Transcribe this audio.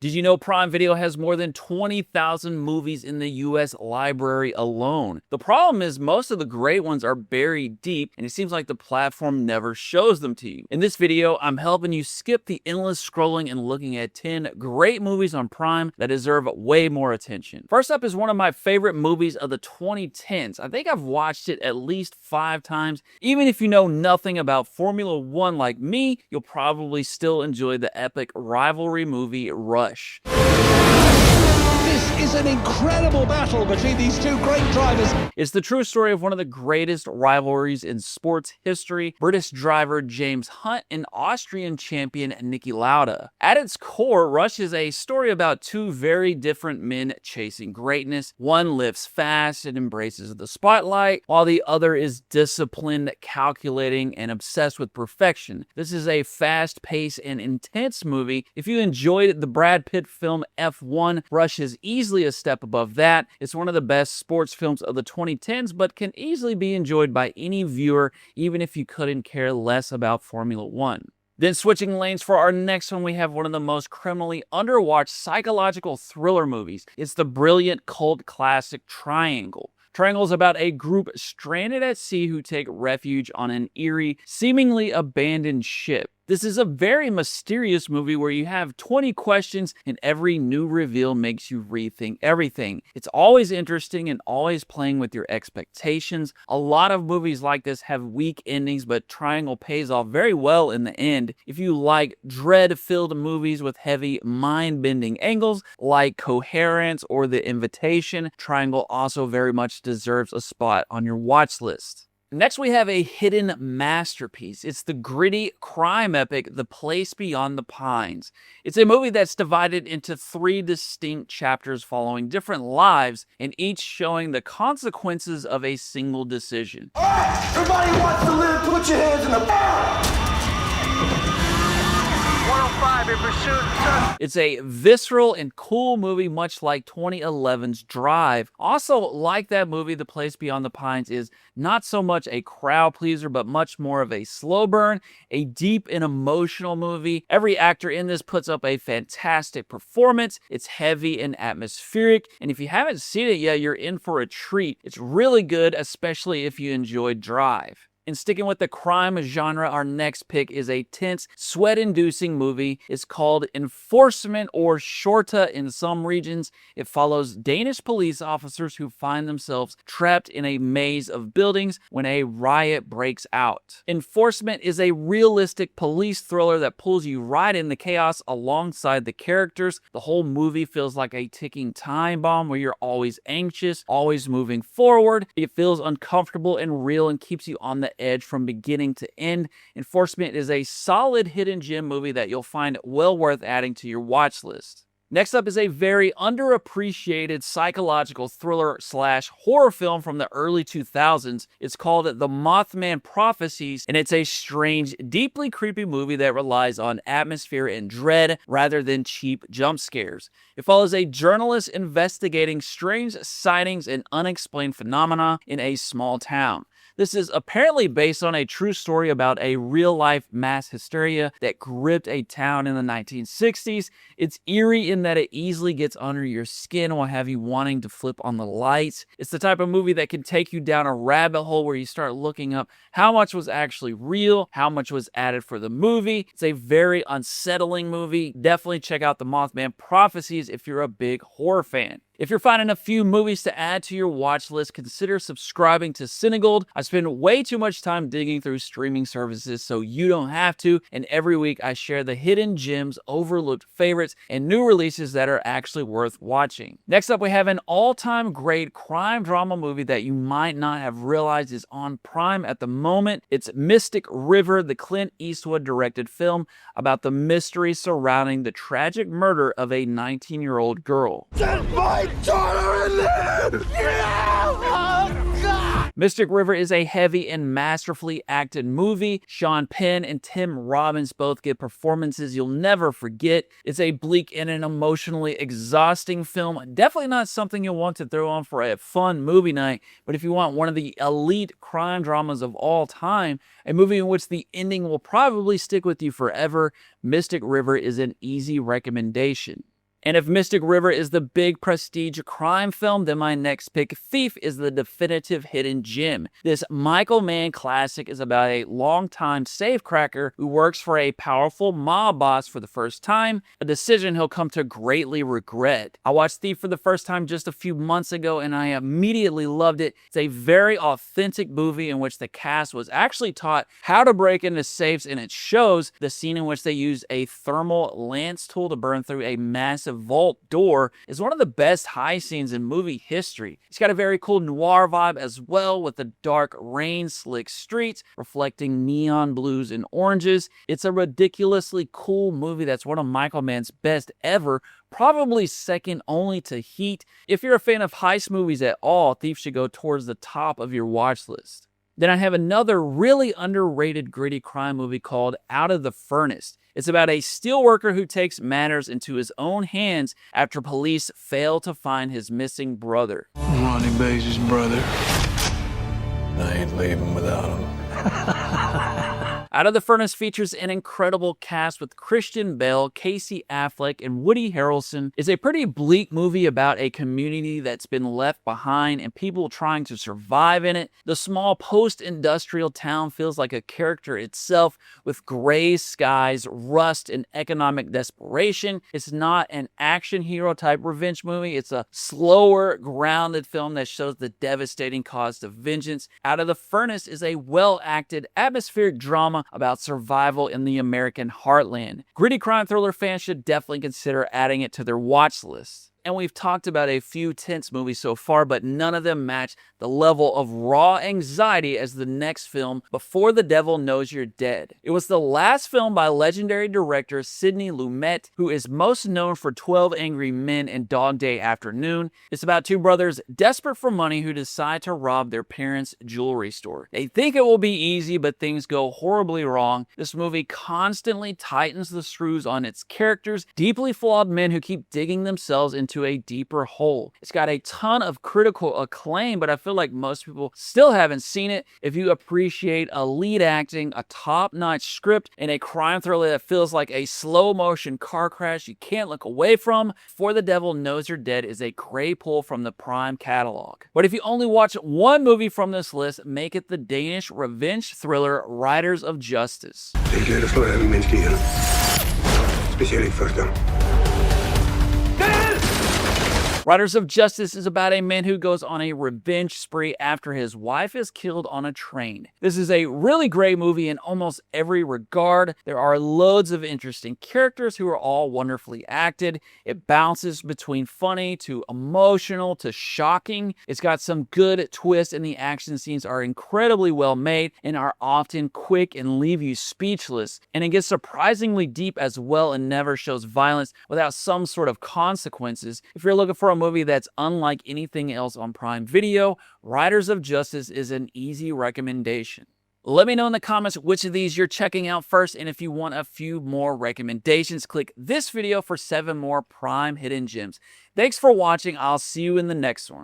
Did you know Prime Video has more than 20,000 movies in the US library alone? The problem is most of the great ones are buried deep, and it seems like the platform never shows them to you. In this video, I'm helping you skip the endless scrolling and looking at 10 great movies on Prime that deserve way more attention. First up is one of my favorite movies of the 2010s. I think I've watched it at least 5 times. Even if you know nothing about Formula One like me, you'll probably still enjoy the epic rivalry movie Rush. This is an incredible battle between these two great drivers. It's the true story of one of the greatest rivalries in sports history, British driver James Hunt and Austrian champion Niki Lauda. At its core, Rush is a story about two very different men chasing greatness. One lives fast and embraces the spotlight, while the other is disciplined, calculating, and obsessed with perfection. This is a fast-paced and intense movie. If you enjoyed the Brad Pitt film F1, Rush is easily a step above that. It's one of the best sports films of the 2010s, but can easily be enjoyed by any viewer, even if you couldn't care less about Formula One. Then switching lanes for our next one, we have one of the most criminally underwatched psychological thriller movies. It's the brilliant cult classic Triangle. Triangle is about a group stranded at sea who take refuge on an eerie, seemingly abandoned ship. This is a very mysterious movie where you have 20 questions and every new reveal makes you rethink everything. It's always interesting and always playing with your expectations. A lot of movies like this have weak endings, but Triangle pays off very well in the end. If you like dread-filled movies with heavy mind-bending angles like Coherence or The Invitation, Triangle also very much deserves a spot on your watch list. Next, we have a hidden masterpiece. It's the gritty crime epic, The Place Beyond the Pines. It's a movie that's divided into 3 distinct chapters following different lives, and each showing the consequences of a single decision. All right, everybody wants to live, put your hands in the fire. 105 in pursuit, sir. It's a visceral and cool movie, much like 2011's Drive. Also, like that movie, The Place Beyond the Pines is not so much a crowd pleaser, but much more of a slow burn, a deep and emotional movie. Every actor in this puts up a fantastic performance. It's heavy and atmospheric, and if you haven't seen it yet, you're in for a treat. It's really good, especially if you enjoyed Drive. And sticking with the crime genre, our next pick is a tense, sweat-inducing movie. It's called Enforcement, or Shorta in some regions. It follows Danish police officers who find themselves trapped in a maze of buildings when a riot breaks out. Enforcement is a realistic police thriller that pulls you right in the chaos alongside the characters. The whole movie feels like a ticking time bomb where you're always anxious, always moving forward. It feels uncomfortable and real and keeps you on the edge from beginning to end. Enforcement is a solid hidden gem movie that you'll find well worth adding to your watch list. Next up is a very underappreciated psychological thriller / horror film from the early 2000s. It's called The Mothman Prophecies, and it's a strange, deeply creepy movie that relies on atmosphere and dread rather than cheap jump scares. It follows a journalist investigating strange sightings and unexplained phenomena in a small town. This is apparently based on a true story about a real-life mass hysteria that gripped a town in the 1960s. It's eerie in that it easily gets under your skin while have you wanting to flip on the lights. It's the type of movie that can take you down a rabbit hole where you start looking up how much was actually real, how much was added for the movie. It's a very unsettling movie. Definitely check out The Mothman Prophecies if you're a big horror fan. If you're finding a few movies to add to your watch list, consider subscribing to CineGold. I spend way too much time digging through streaming services, so you don't have to. And every week I share the hidden gems, overlooked favorites, and new releases that are actually worth watching. Next up, we have an all-time great crime drama movie that you might not have realized is on Prime at the moment. It's Mystic River, the Clint Eastwood directed film about the mystery surrounding the tragic murder of a 19-year-old girl. Daughter in there! Yeah! Oh, God! Mystic River is a heavy and masterfully acted movie. Sean Penn and Tim Robbins both give performances you'll never forget. It's a bleak and an emotionally exhausting film. Definitely not something you'll want to throw on for a fun movie night, but if you want one of the elite crime dramas of all time, a movie in which the ending will probably stick with you forever, Mystic River is an easy recommendation. And if Mystic River is the big prestige crime film, then my next pick, Thief, is the definitive hidden gem. This Michael Mann classic is about a longtime safecracker who works for a powerful mob boss for the first time, a decision he'll come to greatly regret. I watched Thief for the first time just a few months ago and I immediately loved it. It's a very authentic movie in which the cast was actually taught how to break into safes, and it shows the scene in which they use a thermal lance tool to burn through a massive vault door is one of the best heist scenes in movie history. It's got a very cool noir vibe as well, with the dark rain slick streets reflecting neon blues and oranges. It's a ridiculously cool movie that's one of Michael Mann's best ever, probably second only to Heat. If you're a fan of heist movies at all, Thief should go towards the top of your watch list. Then I have another really underrated gritty crime movie called Out of the Furnace. It's about a steelworker who takes matters into his own hands after police fail to find his missing brother. Ronnie Baze's brother. I ain't leaving without him. Out of the Furnace features an incredible cast with Christian Bale, Casey Affleck, and Woody Harrelson. It's a pretty bleak movie about a community that's been left behind and people trying to survive in it. The small post-industrial town feels like a character itself, with gray skies, rust, and economic desperation. It's not an action hero type revenge movie. It's a slower, grounded film that shows the devastating cost of vengeance. Out of the Furnace is a well-acted, atmospheric drama about survival in the American heartland. Gritty crime thriller fans should definitely consider adding it to their watch list. And we've talked about a few tense movies so far, but none of them match the level of raw anxiety as the next film, Before the Devil Knows You're Dead. It was the last film by legendary director Sidney Lumet, who is most known for 12 Angry Men and Dog Day Afternoon. It's about two brothers desperate for money who decide to rob their parents' jewelry store. They think it will be easy, but things go horribly wrong. This movie constantly tightens the screws on its characters, deeply flawed men who keep digging themselves into a deeper hole. It's got a ton of critical acclaim, but I feel like most people still haven't seen it. If you appreciate a lead acting, a top-notch script, and a crime thriller that feels like a slow-motion car crash you can't look away from, For the Devil Knows You're Dead is a great pull from the Prime catalog. But if you only watch one movie from this list, make it the Danish revenge thriller Riders of Justice. Det gælder for alle menneskeheden. Specielt i første gang. Riders of Justice is about a man who goes on a revenge spree after his wife is killed on a train. This is a really great movie in almost every regard. There are loads of interesting characters who are all wonderfully acted. It bounces between funny to emotional to shocking. It's got some good twists, and the action scenes are incredibly well made and are often quick and leave you speechless. And it gets surprisingly deep as well and never shows violence without some sort of consequences. If you're looking for a movie that's unlike anything else on Prime Video, Riders of Justice is an easy recommendation. Let me know in the comments which of these you're checking out first, and if you want a few more recommendations, click this video for 7 more Prime hidden gems. Thanks for watching. I'll see you in the next one.